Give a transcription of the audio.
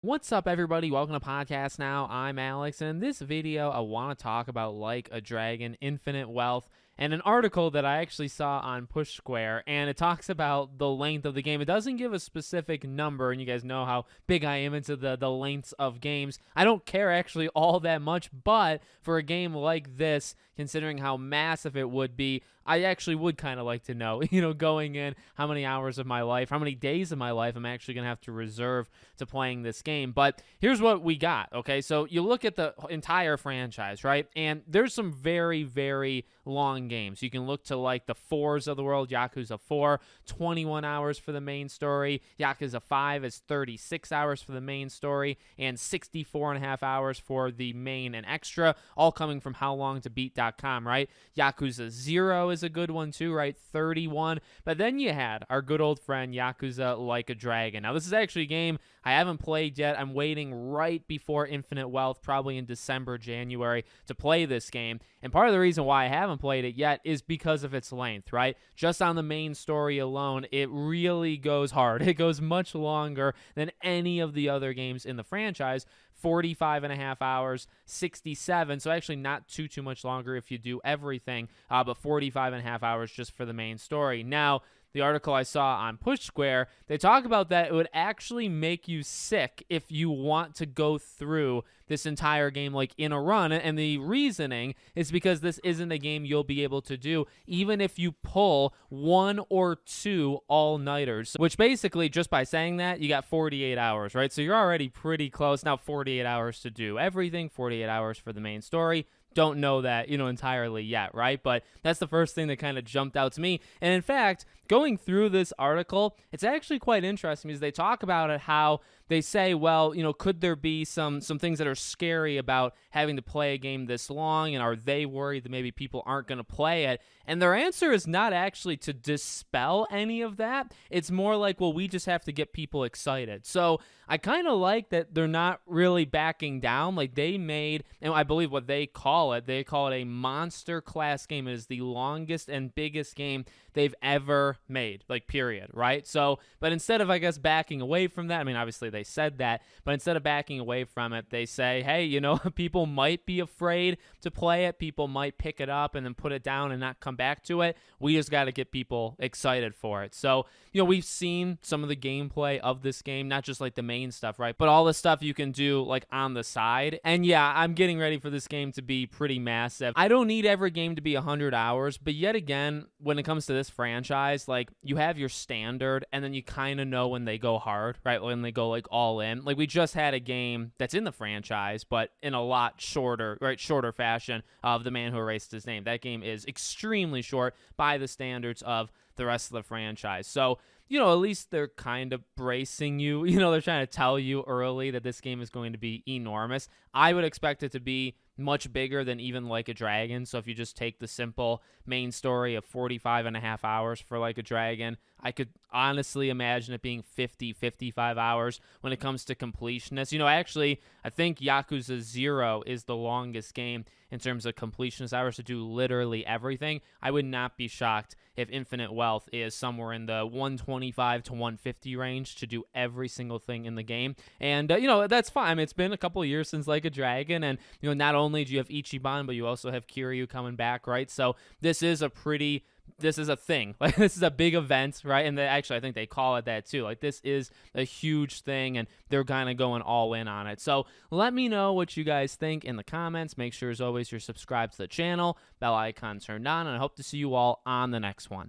What's up, everybody? Welcome to Podcast Now. I'm Alex, and in this video, I want to talk about Like a Dragon, Infinite Wealth, and an article that I actually saw on Push Square, and it talks about the length of the game. It doesn't give a specific number, and you guys know how big I am into the lengths of games. I don't care actually all that much, but for a game like this, considering how massive it would be, I actually would kind of like to know, going in, how many hours of my life, how many days of my life I'm actually going to have to reserve to playing this game. But here's what we got, okay? So you look at the entire franchise, right? And there's some very, very long games. You can look to like the 4s of the world. Yakuza 4, 21 hours for the main story. Yakuza 5 is 36 hours for the main story and 64 and a half hours for the main and extra, all coming from howlongtobeat.com, right? Yakuza 0 is a good one too, right? 31. But then you had our good old friend Yakuza Like a Dragon. Now, this is actually a game I haven't played yet. I'm waiting right before Infinite Wealth, probably in December, January, to play this game. And part of the reason why I haven't played it yet is because of its length, right? Just on the main story alone, it really goes hard. It goes much longer than any of the other games in the franchise. 45 and a half hours, 67. So actually not too much longer if you do everything, but 45 and a half hours just for the main story. Now, the article I saw on Push Square, they talk about that it would actually make you sick if you want to go through this entire game like in a run. And the reasoning is because this isn't a game you'll be able to do even if you pull 1 or 2 all-nighters, which basically, just by saying that, you got 48 hours, right? So you're already pretty close. Now 48 hours to do everything, 48 hours for the main story. Don't know that, entirely yet, right? But that's the first thing that kind of jumped out to me. And in fact, going through this article, it's actually quite interesting because they talk about it, how they say, well, could there be some things that are scary about having to play a game this long, and are they worried that maybe people aren't going to play it? And their answer is not actually to dispel any of that. It's more like, well, we just have to get people excited. So I kind of like that they're not really backing down. Like, they made, and I believe what they call it a monster class game. It is the longest and biggest game they've ever made, like, period, right? So, but instead of, I guess, backing away from that, I mean, obviously they said that, but instead of backing away from it, they say, hey, people might be afraid to play it. People might pick it up and then put it down and not come back to it. We just got to get people excited for it. So, we've seen some of the gameplay of this game, not just like the main stuff, right? But all the stuff you can do like on the side. And yeah, I'm getting ready for this game to be pretty massive. I don't need every game to be 100 hours, but yet again, when it comes to this franchise, like, you have your standard and then you kind of know when they go hard, right? When they go like all in. Like, we just had a game that's in the franchise, but in a lot shorter, right? Shorter fashion, of The Man Who Erased His Name. That game is extremely short by the standards of the rest of the franchise. So, at least they're kind of bracing you. They're trying to tell you early that this game is going to be enormous. I would expect it to be much bigger than even Like a Dragon. So if you just take the simple main story of 45 and a half hours for Like a Dragon, I could honestly imagine it being 50, 55 hours when it comes to completionist. Actually, I think Yakuza 0 is the longest game in terms of completionist hours to do literally everything. I would not be shocked if Infinite Wealth is somewhere in the 125 to 150 range to do every single thing in the game. And, that's fine. I mean, it's been a couple of years since Like a Dragon, and, not only do you have Ichiban, but you also have Kiryu coming back, right? So this is a thing. Like, this is a big event, right? And actually, I think they call it that too. Like, this is a huge thing, and they're kind of going all in on it. So let me know what you guys think in the comments. Make sure, as always, you're subscribed to the channel, bell icon turned on, and I hope to see you all on the next one.